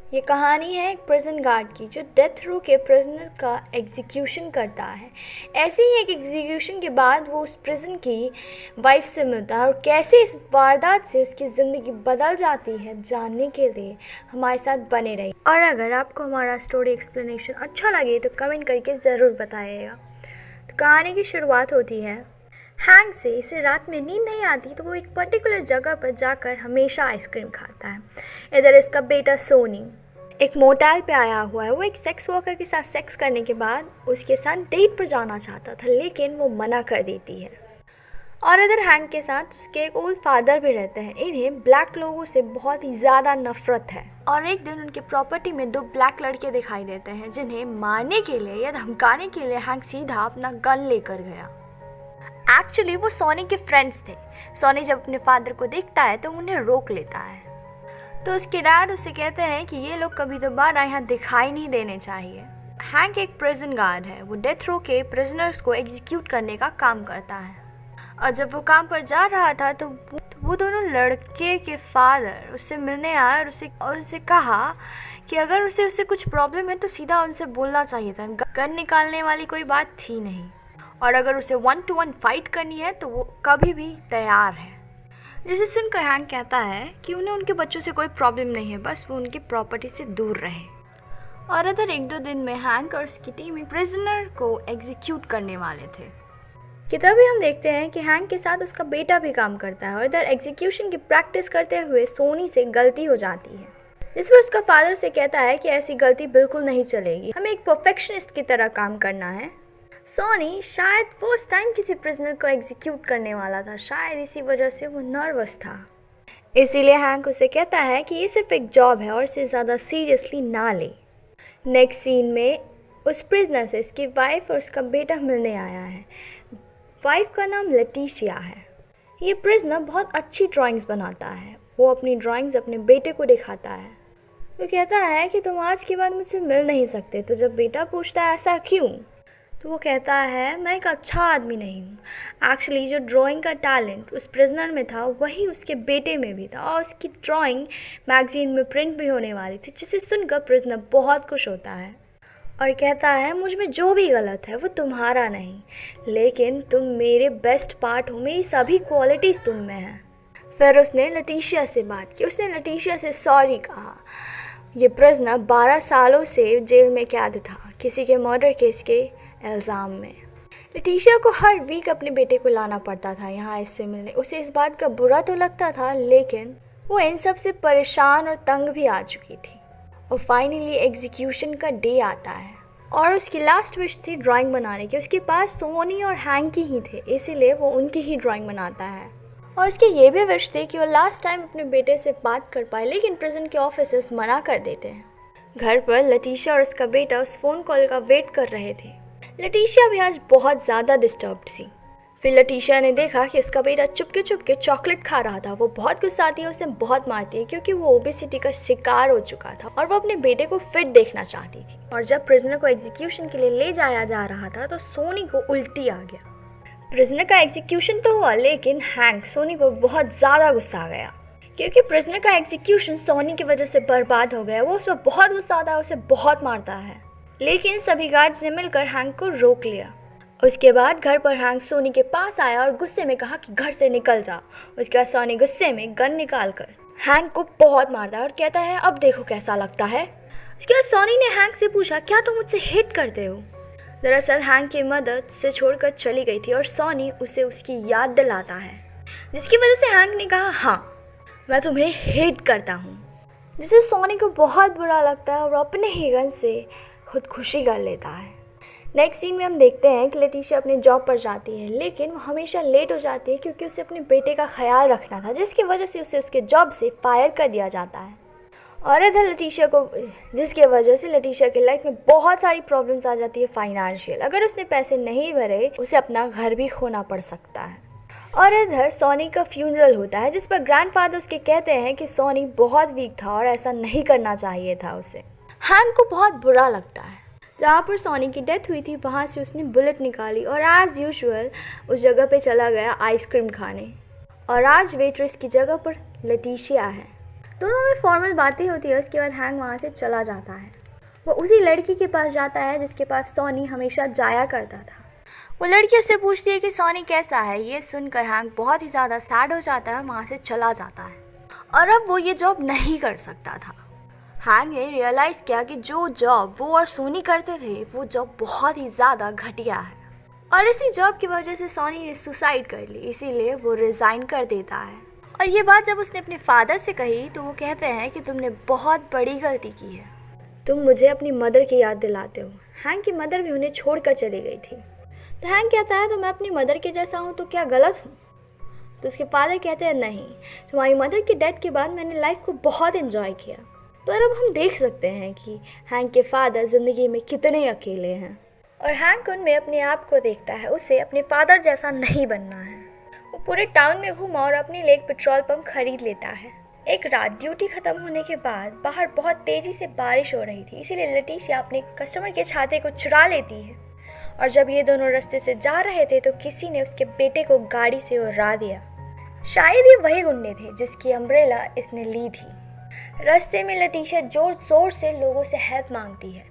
ये कहानी है एक प्रिजन गार्ड की जो डेथ रो के प्रिजनर का एग्जीक्यूशन करता है। ऐसे ही एक एग्जीक्यूशन के बाद वो उस प्रिजन की वाइफ से मिलता है और कैसे इस वारदात से उसकी ज़िंदगी बदल जाती है, जानने के लिए हमारे साथ बने रहिए। और अगर आपको हमारा स्टोरी एक्सप्लेनेशन अच्छा लगे तो कमेंट करके ज़रूर बताइएगा। तो कहानी की शुरुआत होती है हैंक से। इसे रात में नींद नहीं आती तो वो एक पर्टिकुलर जगह पर जाकर हमेशा आइसक्रीम खाता है। इधर इसका बेटा सोनी एक मोटेल पे आया हुआ है। वो एक सेक्स वर्कर के साथ सेक्स करने के बाद उसके साथ डेट पर जाना चाहता था, लेकिन वो मना कर देती है। और इधर हैंक के साथ उसके एक ओल्ड फादर भी रहते हैं। इन्हें ब्लैक लोगों से बहुत ही ज़्यादा नफरत है। और एक दिन उनके प्रॉपर्टी में दो ब्लैक लड़के दिखाई देते हैं, जिन्हें मारने के लिए या धमकाने के लिए हैंक सीधा अपना गन लेकर गया। एक्चुअली वो सोनी के फ्रेंड्स थे। सोनी जब अपने फादर को देखता है तो उन्हें रोक लेता है। तो उसके डैड उसे कहते हैं कि ये लोग कभी दोबारा यहाँ दिखाई नहीं देने चाहिए। हैंक एक प्रिजन गार्ड है। वो डेथ रो के प्रिजनर्स को एग्जीक्यूट करने का काम करता है। और जब वो काम पर जा रहा था तो वो दोनों लड़के के फादर उससे मिलने आए और उसे कहा कि अगर उसे कुछ प्रॉब्लम है तो सीधा उनसे बोलना चाहिए था। गन निकालने वाली कोई बात थी नहीं। और अगर उसे 1-to-1 फाइट करनी है तो वो कभी भी तैयार है। जिसे सुनकर हैंक कहता है कि उन्हें उनके बच्चों से कोई प्रॉब्लम नहीं है, बस वो उनकी प्रॉपर्टी से दूर रहे। और इधर 1-2 दिन में हैंक और उसकी टीम एक प्रिजनर को एग्जीक्यूट करने वाले थे कि तभी हम देखते हैं कि हैंक के साथ उसका बेटा भी काम करता है। और इधर एग्जीक्यूशन की प्रैक्टिस करते हुए सोनी से गलती हो जाती है, जिस पर उसका फादर से कहता है कि ऐसी गलती बिल्कुल नहीं चलेगी, हमें एक परफेक्शनिस्ट की तरह काम करना है। सोनी शायद फर्स्ट टाइम किसी प्रिजनर को एग्जीक्यूट करने वाला था, शायद इसी वजह से वो नर्वस था। इसीलिए हैंक उसे कहता है कि ये सिर्फ एक जॉब है और इसे ज़्यादा सीरियसली ना ले। नेक्स्ट सीन में उस प्रिजनर से उसकी वाइफ और उसका बेटा मिलने आया है। वाइफ का नाम लटीशिया है। ये प्रिजनर बहुत अच्छी ड्राइंग्स बनाता है। वो अपनी ड्राइंग्स अपने बेटे को दिखाता है। वो कहता है कि तुम आज के बाद मुझसे मिल नहीं सकते। तो जब बेटा पूछता है ऐसा क्यों, तो वो कहता है मैं एक अच्छा आदमी नहीं हूँ। एक्चुअली जो ड्राइंग का टैलेंट उस प्रिजनर में था वही उसके बेटे में भी था, और उसकी ड्राइंग मैगजीन में प्रिंट भी होने वाली थी, जिसे सुनकर प्रिजनर बहुत खुश होता है और कहता है मुझ में जो भी गलत है वो तुम्हारा नहीं, लेकिन तुम मेरे बेस्ट पार्ट हो, मेरी सभी क्वालिटीज़ तुम में हैं। फिर उसने लटीशिया से बात की। उसने लटीशिया से सॉरी कहा। ये प्रिजनर 12 सालों से जेल में कैद था किसी के मर्डर केस के इल्ज़ाम में। लटीशिया को हर वीक अपने बेटे को लाना पड़ता था यहाँ इससे मिलने। उसे इस बात का बुरा तो लगता था, लेकिन वो इन सब से परेशान और तंग भी आ चुकी थी। और फाइनली एग्जीक्यूशन का डे आता है और उसकी लास्ट विश थी ड्राइंग बनाने की। उसके पास सोनी और हैंकी ही थे, इसीलिए वो उनकी ही ड्राइंग बनाता है। और उसकी ये भी विश थी कि वो लास्ट टाइम अपने बेटे से बात कर पाए, लेकिन प्रिजन के ऑफिसर्स मना कर देते हैं। घर पर लटीशिया और उसका बेटा उस फ़ोन कॉल का वेट कर रहे थे। लटीशिया भी आज बहुत ज़्यादा डिस्टर्ब्ड थी। फिर लटीशिया ने देखा कि उसका बेटा चुपके चुपके चॉकलेट खा रहा था। वो बहुत गुस्सा आती है, उसे बहुत मारती है क्योंकि वो ओबेसिटी का शिकार हो चुका था और वो अपने बेटे को फिट देखना चाहती थी। और जब प्रिजनर को एग्जीक्यूशन के लिए ले जाया जा रहा था तो सोनी को उल्टी आ गया। प्रिजनर का एग्जीक्यूशन तो हुआ, लेकिन हैंक सोनी पर बहुत ज़्यादा गुस्सा आ गया क्योंकि प्रिजनर का एग्जीक्यूशन सोनी की वजह से बर्बाद हो गया। वो उस पर बहुत गुस्सा आता है, उसे बहुत मारता है, लेकिन सभी गार्ड्स ने मिलकर हैंक को रोक लिया। उसके बाद घर पर हैंक सोनी के पास आया और गुस्से में कहा कि घर से निकल जा। उसके बाद सोनी गुस्से में गन निकाल कर हैंक को बहुत मारता है और कहता है अब देखो कैसा लगता है। उसके बाद सोनी ने हैंक से पूछा क्या तुम मुझसे हिट करते हो। दरअसल हैंक की मदर उसे छोड़कर चली गई थी और सोनी उसे उसकी याद दिलाता है, जिसकी वजह से हैंक ने कहा हाँ मैं तुम्हें हेट करता हूँ, जिससे सोनी को बहुत बुरा लगता है और अपने ही गन से खुदकुशी कर लेता है। नेक्स्ट सीन में हम देखते हैं कि लटीशिया अपने जॉब पर जाती है, लेकिन वो हमेशा लेट हो जाती है क्योंकि उसे अपने बेटे का ख्याल रखना था, जिसकी वजह से उसे उसके जॉब से फायर कर दिया जाता है। और इधर लटीशिया को जिसकी वजह से लटीशिया की लाइफ में बहुत सारी प्रॉब्लम्स आ जाती है फाइनेंशियल। अगर उसने पैसे नहीं भरे उसे अपना घर भी खोना पड़ सकता है। और इधर सोनी का फ्यूनरल होता है, जिस पर ग्रैंडफादर उसके कहते हैं कि सोनी बहुत वीक था और ऐसा नहीं करना चाहिए था उसे। हैंक को बहुत बुरा लगता है। जहाँ पर सोनी की डेथ हुई थी वहाँ से उसने बुलेट निकाली और एज़ यूजुअल उस जगह पे चला गया आइसक्रीम खाने। और आज वेट्रेस की जगह पर लटीशिया है। दोनों में फॉर्मल बातें होती है। उसके बाद हैंक वहाँ से चला जाता है। वो उसी लड़की के पास जाता है जिसके पास सॉनी हमेशा जाया करता था। वो लड़की उससे पूछती है कि सॉनी कैसा है। ये सुनकर हैंक बहुत ही ज़्यादा सैड हो जाता है और वहाँ से चला जाता है और अब वो ये जॉब नहीं कर सकता था। हैंक ने रियलाइज़ किया कि जो जॉब वो और सोनी करते थे वो जॉब बहुत ही ज़्यादा घटिया है और इसी जॉब की वजह से सोनी ने सुसाइड कर ली, इसीलिए वो रिज़ाइन कर देता है। और ये बात जब उसने अपने फादर से कही तो वो कहते हैं कि तुमने बहुत बड़ी गलती की है, तुम मुझे अपनी मदर की याद दिलाते हो। हैंक की मदर भी उन्हें छोड़कर चली गई थी। तो हैंक कहता है तो मैं अपनी मदर के जैसा हूँ तो क्या गलत हूँ? तो उसके फादर कहते हैं नहीं, तुम्हारी मदर की डेथ के बाद मैंने लाइफ को बहुत एंजॉय किया। पर अब हम देख सकते हैं कि हैंक के फादर ज़िंदगी में कितने अकेले हैं और हैंक उनमें अपने आप को देखता है। उसे अपने फादर जैसा नहीं बनना है। वो पूरे टाउन में घूमा और अपने लिए एक पेट्रोल पंप खरीद लेता है। एक रात ड्यूटी ख़त्म होने के बाद बाहर बहुत तेज़ी से बारिश हो रही थी, इसीलिए लटीशिया अपने कस्टमर के छाते को चुरा लेती है और जब ये दोनों रास्ते से जा रहे थे तो किसी ने उसके बेटे को गाड़ी से उड़ा दिया। शायद ये वही गुंडे थे जिसकी अम्ब्रेला इसने ली थी। रास्ते में लटीशिया जोर जोर से लोगों से हेल्प मांगती है।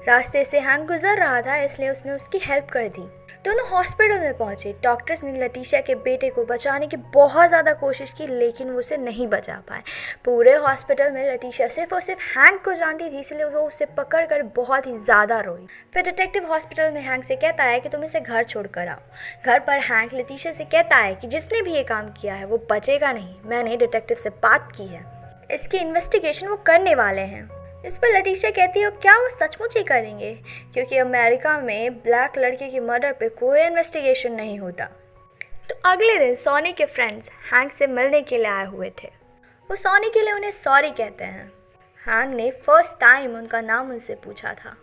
रास्ते से हैंक गुजर रहा था इसलिए उसने उसकी हेल्प कर दी। दोनों हॉस्पिटल में पहुंचे। डॉक्टर्स ने लटीशिया के बेटे को बचाने की बहुत ज़्यादा कोशिश की लेकिन वो उसे नहीं बचा पाए। पूरे हॉस्पिटल में लटीशिया सिर्फ और सिर्फ हैंक को जानती थी, इसलिए वो उसे पकड़ कर बहुत ही ज़्यादा रोई। फिर डिटेक्टिव हॉस्पिटल में हैंक से कहता है कि तुम इसे घर छोड़ कर आओ। घर पर हैंक लटीशिया से कहता है कि जिसने भी ये काम किया है वो बचेगा नहीं। मैंने डिटेक्टिव से बात की है, इसकी इन्वेस्टिगेशन वो करने वाले हैं। इस पर लटीशिया कहती है क्या वो सचमुच ही करेंगे, क्योंकि अमेरिका में ब्लैक लड़के की मर्डर पे कोई इन्वेस्टिगेशन नहीं होता। तो अगले दिन सॉनी के फ्रेंड्स हैंक से मिलने के लिए आए हुए थे। वो सॉनी के लिए उन्हें सॉरी कहते हैं। हैंक ने फर्स्ट टाइम उनका नाम उनसे पूछा था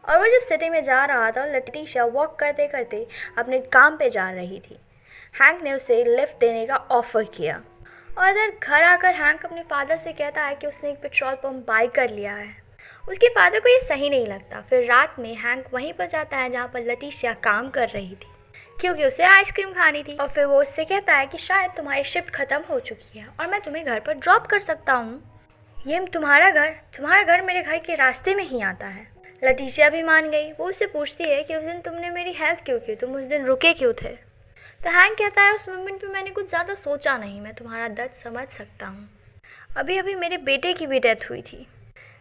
और वो जब सिटी में जा रहा था लटीशिया वॉक करते करते अपने काम पे जा रही थी। हैंक ने उसे लिफ्ट देने का ऑफ़र किया और इधर घर आकर हैंक अपने फादर से कहता है कि उसने एक पेट्रोल पंप बाय कर लिया है। उसके फादर को ये सही नहीं लगता। फिर रात में हैंक वहीं पर जाता है जहाँ पर लटीशिया काम कर रही थी, क्योंकि उसे आइसक्रीम खानी थी। और फिर वो उससे कहता है कि शायद तुम्हारी शिफ्ट ख़त्म हो चुकी है और मैं तुम्हें घर पर ड्रॉप कर सकता हूँ। ये तुम्हारा घर मेरे घर के रास्ते में ही आता है। लटीशिया भी मान गई। वो उससे पूछती है कि उस दिन तुमने मेरी हेल्प क्यों की, तुम उस दिन रुके क्यों थे? तो हैंक कहता है उस मोमेंट पे मैंने कुछ ज़्यादा सोचा नहीं, मैं तुम्हारा दर्द समझ सकता हूँ। अभी अभी मेरे बेटे की भी डेथ हुई थी।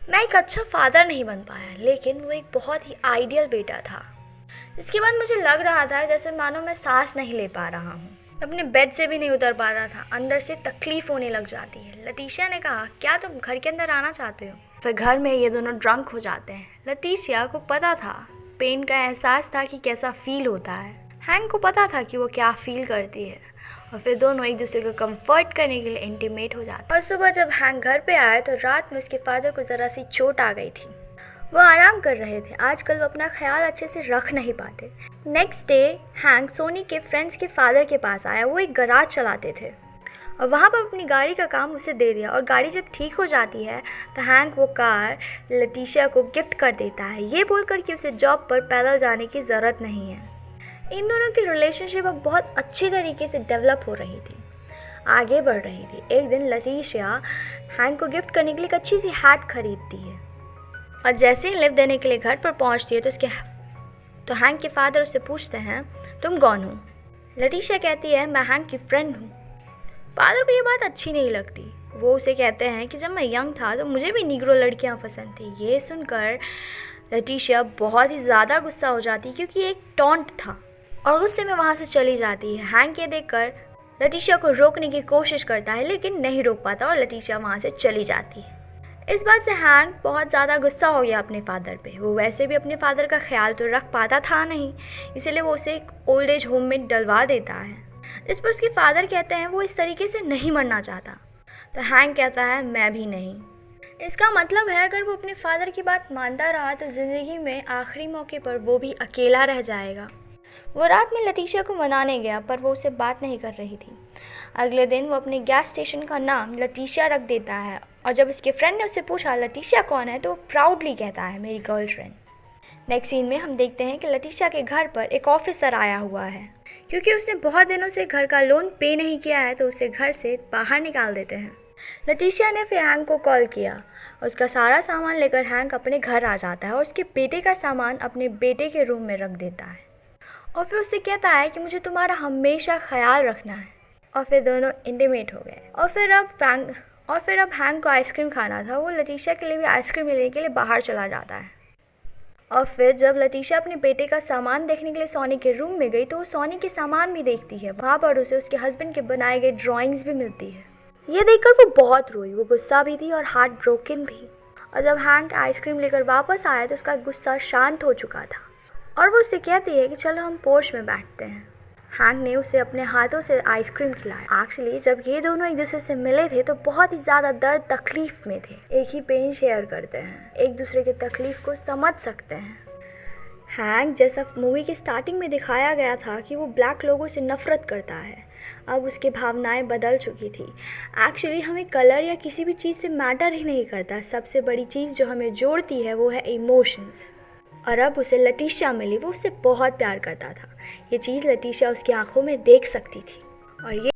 मैं एक अच्छा फादर नहीं बन पाया लेकिन वो एक बहुत ही आइडियल बेटा था। इसके बाद मुझे लग रहा था जैसे मानो मैं सांस नहीं ले पा रहा हूँ, अपने बेड से भी नहीं उतर पा रहा था, अंदर से तकलीफ़ होने लग जाती है। लटीशिया ने कहा क्या तुम घर के अंदर आना चाहते हो? फिर घर में ये दोनों ड्रंक हो जाते हैं। लटीशिया को पता था, पेन का एहसास था कि कैसा फील होता है। हैंक को पता था कि वो क्या फील करती है और फिर दोनों एक दूसरे को कंफर्ट करने के लिए इंटीमेट हो जाते। और सुबह जब हैंक घर पे आया तो रात में उसके फादर को ज़रा सी चोट आ गई थी। वो आराम कर रहे थे। आजकल वो अपना ख्याल अच्छे से रख नहीं पाते। नेक्स्ट डे हैंक सोनी के फ्रेंड्स के फादर के पास आया। वो एक गराज चलाते थे और वहाँ पर अपनी गाड़ी का काम उसे दे दिया और गाड़ी जब ठीक हो जाती है तो हैंक वो कार लटीशिया को गिफ्ट कर देता है, ये बोलकर कि उसे जॉब पर पैदल जाने की ज़रूरत नहीं है। इन दोनों की रिलेशनशिप अब बहुत अच्छी तरीके से डेवलप हो रही थी, आगे बढ़ रही थी। एक दिन लटीशिया हैंक को गिफ्ट करने के लिए एक अच्छी सी हैट खरीदती है और जैसे ही लिफ्ट देने के लिए घर पर पहुंचती है तो हैंक के फादर उससे पूछते हैं तुम कौन हो? लटीशिया कहती है मैं हैंक की फ्रेंड हूँ। फादर को ये बात अच्छी नहीं लगती। वो उसे कहते हैं कि जब मैं यंग था तो मुझे भी निग्रो लड़कियाँ पसंद थी। ये सुनकर लटीशिया बहुत ही ज़्यादा गुस्सा हो जाती क्योंकि एक टॉन्ट था और गुस्से में वहाँ से चली जाती है। हैंक ये देखकर लटीशिया को रोकने की कोशिश करता है लेकिन नहीं रोक पाता और लटीशिया वहाँ से चली जाती है। इस बात से हैंक बहुत ज़्यादा गुस्सा हो गया अपने फादर पे। वो वैसे भी अपने फादर का ख्याल तो रख पाता था नहीं, इसलिए वो उसे एक ओल्ड एज होम में डलवा देता है। इस पर उसके फादर कहते हैं वो इस तरीके से नहीं मरना चाहता। तो हैंक कहता है मैं भी नहीं। इसका मतलब है अगर वो अपने फादर की बात मानता रहा तो ज़िंदगी में आखिरी मौके पर वो भी अकेला रह जाएगा। वो रात में लटीशिया को मनाने गया पर वो उससे बात नहीं कर रही थी। अगले दिन वो अपने गैस स्टेशन का नाम लटीशिया रख देता है और जब उसके फ्रेंड ने उससे पूछा लटीशिया कौन है तो वो प्राउडली कहता है मेरी गर्लफ्रेंड। नेक्स्ट सीन में हम देखते हैं कि लटीशिया के घर पर एक ऑफिसर आया हुआ है। क्योंकि उसने बहुत दिनों से घर का लोन पे नहीं किया है तो उसे घर से बाहर निकाल देते हैं। लeticia ने फिर हैंक को कॉल किया। उसका सारा सामान लेकर हैंक अपने घर आ जाता है और उसके बेटे का सामान अपने बेटे के रूम में रख देता है और फिर उससे कहता है कि मुझे तुम्हारा हमेशा ख्याल रखना है। और फिर दोनों इंटीमेट हो गए। और फिर अब हैंक को आइसक्रीम खाना था। वो लeticia के लिए भी आइसक्रीम लेने के लिए बाहर चला जाता है। और फिर जब लeticia अपने बेटे का सामान देखने के लिए सोनी के रूम में गई तो वो सोनी के सामान भी देखती है। वहाँ पर उसे उसके हस्बैंड के बनाए गए ड्राइंग्स भी मिलती है। ये देखकर वो बहुत रोई। वो गुस्सा भी थी और हार्ट ब्रोकन भी। और जब हैंक आइसक्रीम लेकर वापस आया तो उसका गुस्सा शांत हो चुका था और वो उससे कहती है कि चलो हम पोर्च में बैठते हैं। हैंक ने उसे अपने हाथों से आइसक्रीम खिलाया। एक्चुअली जब ये दोनों एक दूसरे से मिले थे तो बहुत ही ज़्यादा दर्द तकलीफ में थे। एक ही पेन शेयर करते हैं, एक दूसरे की तकलीफ को समझ सकते हैं। हैंक जैसा मूवी के स्टार्टिंग में दिखाया गया था कि वो ब्लैक लोगों से नफ़रत करता है, अब उसकी भावनाएं बदल चुकी थी। एक्चुअली हमें कलर या किसी भी चीज़ से मैटर ही नहीं करता। सबसे बड़ी चीज़ जो हमें जोड़ती है वो है इमोशंस। और अब उसे लeticia मिली। वो उससे बहुत प्यार करता था। ये चीज़ लeticia उसकी आंखों में देख सकती थी और ये